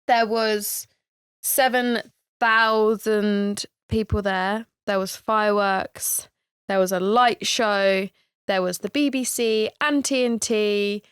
There was 7,000 people there. There was fireworks. There was a light show. There was the BBC and TNT,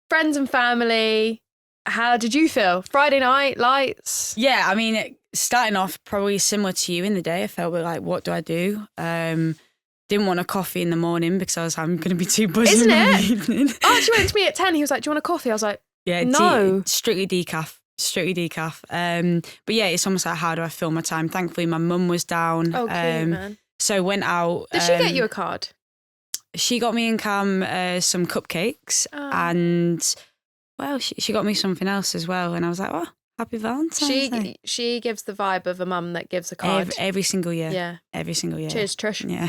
friends and family. How did you feel? Friday night, lights? Yeah, I mean, starting off probably similar to you in the day. I felt a bit like, what do I do? Didn't want a coffee in the morning because I'm going to be too buzzing. Isn't in it? the evening. Archie went to me at 10. He was like, do you want a coffee? I was like, Yeah, no. strictly decaf. But yeah, it's almost like, how do I fill my time? Thankfully, my mum was down. Oh, cute, man. So went out. Did she get you a card? She got me and Cam some cupcakes and, well, she got me something else as well. And I was like, oh, happy Valentine's Day. She gives the vibe of a mum that gives a card. Every single year. Yeah. Every single year. Cheers, Trish. Yeah.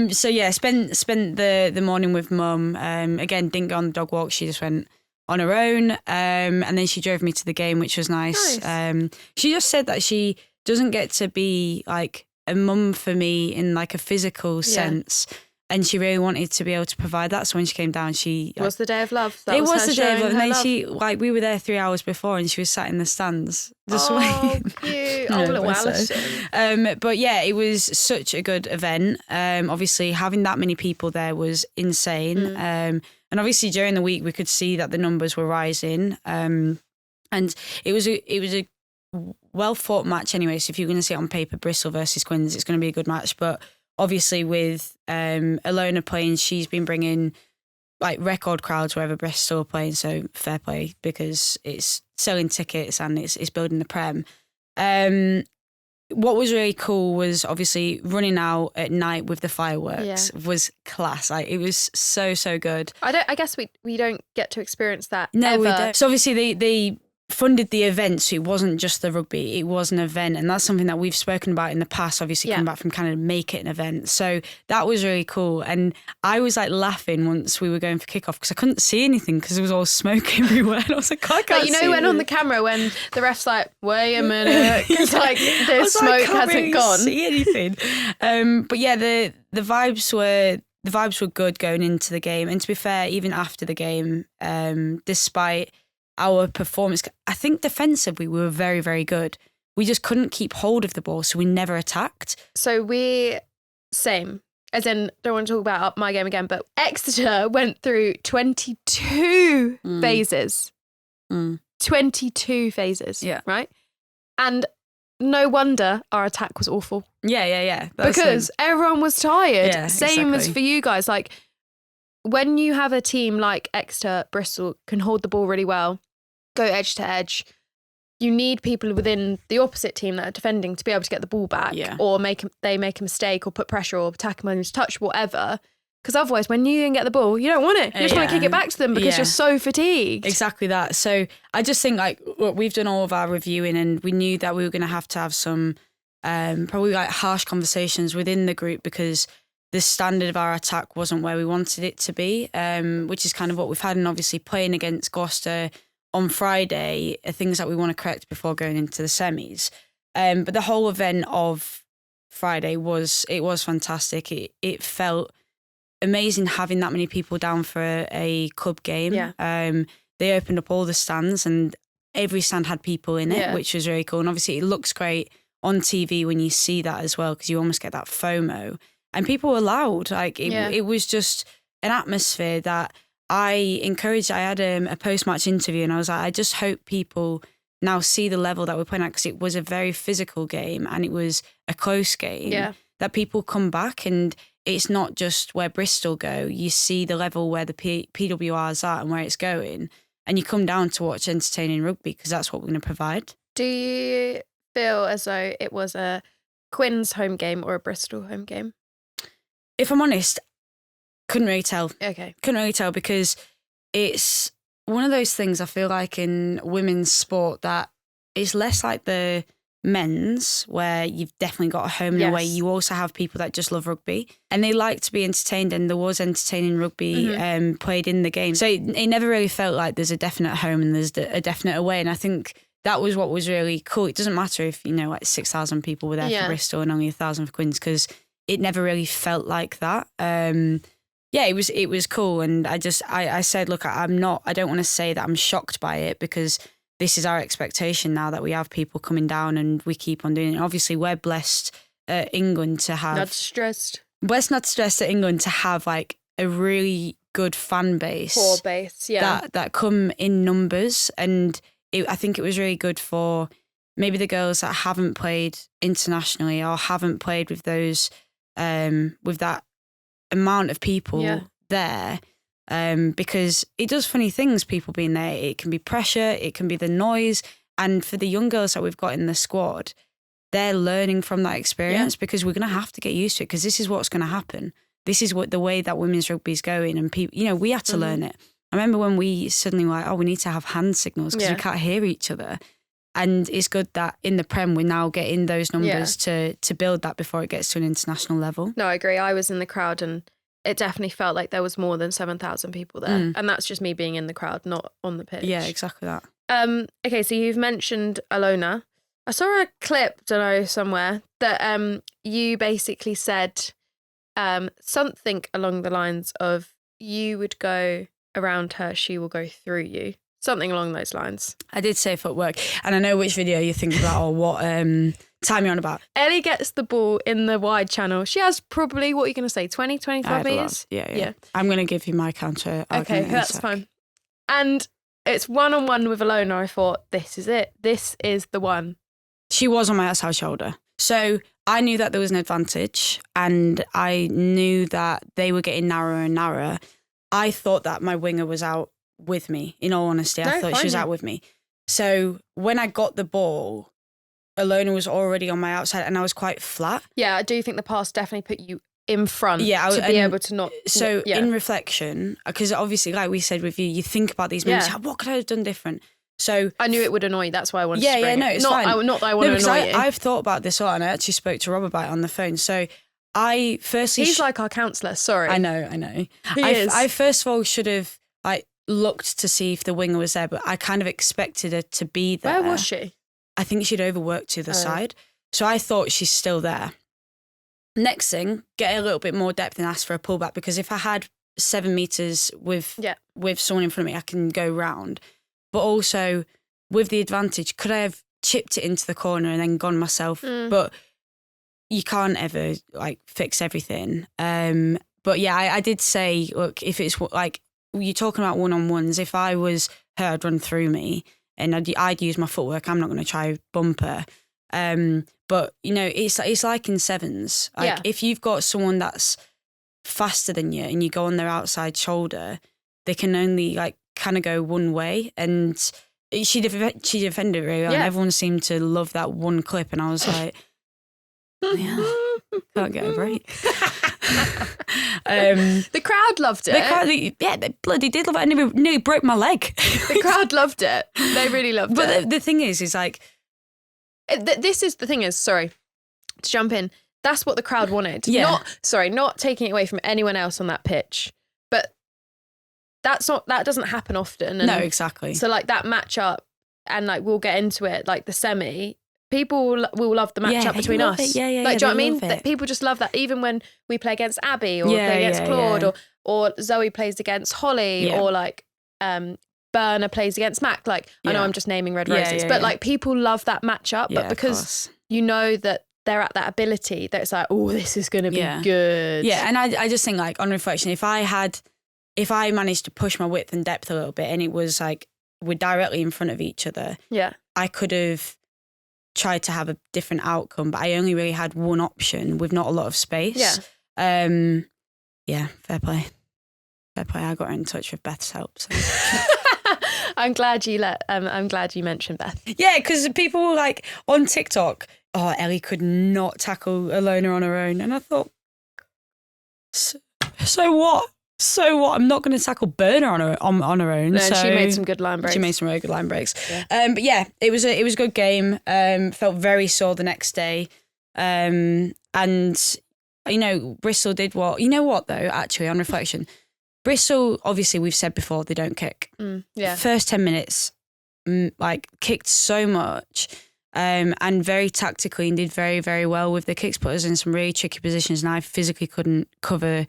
So yeah, spent the morning with mum. Again, didn't go on the dog walk. She just went on her own. And then she drove me to the game, which was nice. She just said that she doesn't get to be like a mum for me in like a physical sense. And she really wanted to be able to provide that. So when she came down, it was the day of love. It was the day of love. And then we were there 3 hours before and she was sat in the stands. Just waiting. Cute. Oh, little Alison. But yeah, it was such a good event. Obviously, having that many people there was insane. And obviously during the week, we could see that the numbers were rising. And it was a well fought match anyway. So if you're going to see it on paper, Bristol versus Quins, it's going to be a good match. But obviously with Ilona playing, she's been bringing like record crowds wherever Bristol are playing, so fair play because it's selling tickets and it's building the Prem. What was really cool was obviously running out at night with the fireworks was class. Like it was so good. I guess we don't get to experience that. No, ever. we don't. So obviously they funded the event, so it wasn't just the rugby, it was an event, and that's something that we've spoken about in the past, obviously coming back from Canada, make it an event. So that was really cool, and I was like laughing once we were going for kickoff because I couldn't see anything because there was all smoke everywhere, and I was like, I can't see when on the camera when the ref's like, wait a minute, because like the smoke hasn't really gone, see anything. But yeah, the vibes were good going into the game, and to be fair, even after the game, despite our performance, I think defensively we were very, very good. We just couldn't keep hold of the ball, so we never attacked. So same, as in, don't want to talk about my game again, but Exeter went through 22 phases. 22 phases, right? And no wonder our attack was awful. Yeah. Because everyone was tired. Yeah, same as exactly. for you guys. Like, when you have a team like Exeter, Bristol can hold the ball really well, go edge to edge, you need people within the opposite team that are defending to be able to get the ball back or they make a mistake or put pressure or attack them to touch, whatever. Because otherwise, when you can get the ball, you don't want it. You just want to kick it back to them because you're so fatigued. Exactly that. So I just think like we've done all of our reviewing and we knew that we were going to have some probably like harsh conversations within the group because the standard of our attack wasn't where we wanted it to be, which is kind of what we've had. And obviously playing against Gloucester on Friday are things that we want to correct before going into the semis. But the whole event of Friday was fantastic. It felt amazing having that many people down for a club game. Yeah. They opened up all the stands and every stand had people in it, which was really cool. And obviously it looks great on TV when you see that as well because you almost get that FOMO. And people were loud. Like it was just an atmosphere that I encouraged. I had a post-match interview and I was like, I just hope people now see the level that we're playing at because it was a very physical game and it was a close game. Yeah. That people come back and it's not just where Bristol go. You see the level where the PWR's at and where it's going, and you come down to watch entertaining rugby because that's what we're going to provide. Do you feel as though it was a Quins home game or a Bristol home game? If I'm honest, couldn't really tell. Okay. Couldn't really tell because it's one of those things I feel like in women's sport that it's less like the men's where you've definitely got a home and away. You also have people that just love rugby and they like to be entertained, and there was entertaining rugby played in the game. So it never really felt like there's a definite home and there's a definite away. And I think that was what was really cool. It doesn't matter if, like 6,000 people were there for Bristol and only 1,000 for Quins because it never really felt like that. It was cool. And I said, look, I don't want to say that I'm shocked by it because this is our expectation now that we have people coming down and we keep on doing it. Obviously, we're blessed at England to have... Not stressed. We're not stressed at England to have like a really good fan base. Core base, yeah. That come in numbers. And I think it was really good for maybe the girls that haven't played internationally or haven't played with those, with that amount of people there. Because it does funny things, people being there. It can be pressure, it can be the noise. And for the young girls that we've got in the squad, they're learning from that experience because we're going to have to get used to it because this is what's going to happen. This is what the way that women's rugby is going. And people, you know, we had to learn it. I remember when we suddenly were like, oh, we need to have hand signals because we can't hear each other. And it's good that in the Prem, we're now getting those numbers to build that before it gets to an international level. No, I agree. I was in the crowd and it definitely felt like there was more than 7,000 people there. And that's just me being in the crowd, not on the pitch. Yeah, exactly that. Okay, so you've mentioned Ilona. I saw a clip, don't know, somewhere that you basically said something along the lines of you would go around her, she will go through you. Something along those lines. I did say footwork, and I know which video you think about or what time you're on about. Ellie gets the ball in the wide channel. She has probably, what are you going to say, 20, 25 metres? Yeah. I'm going to give you my counter argument. Okay, that's fine. And it's one-on-one with Ilona. I thought, this is it. This is the one. She was on my outside shoulder. So I knew that there was an advantage, and I knew that they were getting narrower and narrower. I thought that my winger was out with me, in all honesty. I thought she was out with me. So when I got the ball, Ilona was already on my outside and I was quite flat. Yeah, I do think the pass definitely put you in front to be able to not... So in reflection, because obviously, like we said with you, you think about these moments, what could I have done different? So I knew it would annoy you. That's why I wanted to bring it. It's fine. Not that I want to annoy you. I've thought about this a lot and I actually spoke to Rob about it on the phone. So I firstly... He's like our counsellor, sorry. I know. He is. I first of all should have looked to see if the winger was there, but I kind of expected her to be there. Where was she? I think she'd overworked to the side. So I thought she's still there. Next thing, get a little bit more depth and ask for a pullback, because if I had 7 metres with someone in front of me, I can go round. But also, with the advantage, could I have chipped it into the corner and then gone myself? But you can't ever fix everything. But yeah, I did say, look, if it's you're talking about one-on-ones, if I was her, I'd run through me and I'd use my footwork. I'm not going to try bump her. But, you know, it's like in sevens. If you've got someone that's faster than you and you go on their outside shoulder, they can only kind of go one way. And she defended really well. And everyone seemed to love that one clip. And I was like, can't get a break. The crowd loved it. They bloody did love it. I nearly broke my leg. The crowd loved it. They really loved it. But the thing is this is the thing is, sorry to jump in, that's what the crowd wanted. Not taking it away from anyone else on that pitch, but that doesn't happen often. And no, exactly. So that matchup, and we'll get into it, the semi, people will love the matchup between us. Do you know what I mean? That people just love that. Even when we play against Abby or play against Claude or Zoe plays against Holly or Berna plays against Mac. I know I'm just naming Red Roses, but people love that matchup. But because you know that they're at that ability, that it's this is going to be good. Yeah, and I just think on reflection, if I managed to push my width and depth a little bit, and it was we're directly in front of each other, I could have tried to have a different outcome, but I only really had one option with not a lot of space. Fair play. I got in touch with Beth's help. So. I'm glad you mentioned Beth. Yeah, because people were on TikTok, oh, Ellie could not tackle Ilona on her own. And I thought, so what? I'm not going to tackle Berna on her own. No, so she made some good line breaks. She made some really good line breaks. Yeah. But yeah, it was a good game. Felt very sore the next day. And Bristol did what? You know what though? Actually, on reflection, Bristol, obviously, we've said before, they don't kick. First 10 minutes, kicked so much and very tactically and did very, very well with the kicks, put us in some really tricky positions, and I physically couldn't cover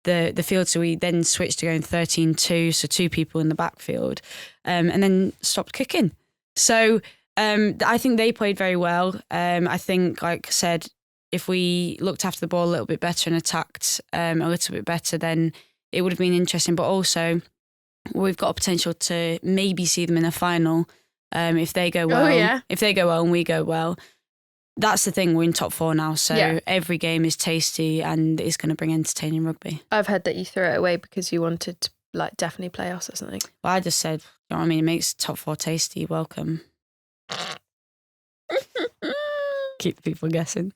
the field. So we then switched to going 13-2, so 2 people in the backfield, and then stopped kicking. So I think they played very well. I think, like I said, if we looked after the ball a little bit better and attacked a little bit better, then it would have been interesting. But also, we've got a potential to maybe see them in a final if they go well. Oh, yeah. If they go well and we go well. That's the thing, we're in top 4 now, so every game is tasty and it's going to bring entertaining rugby. I've heard that you threw it away because you wanted to like definitely play us or something. Well, I just said, you know what I mean, it makes top 4 tasty, welcome. Keep people guessing.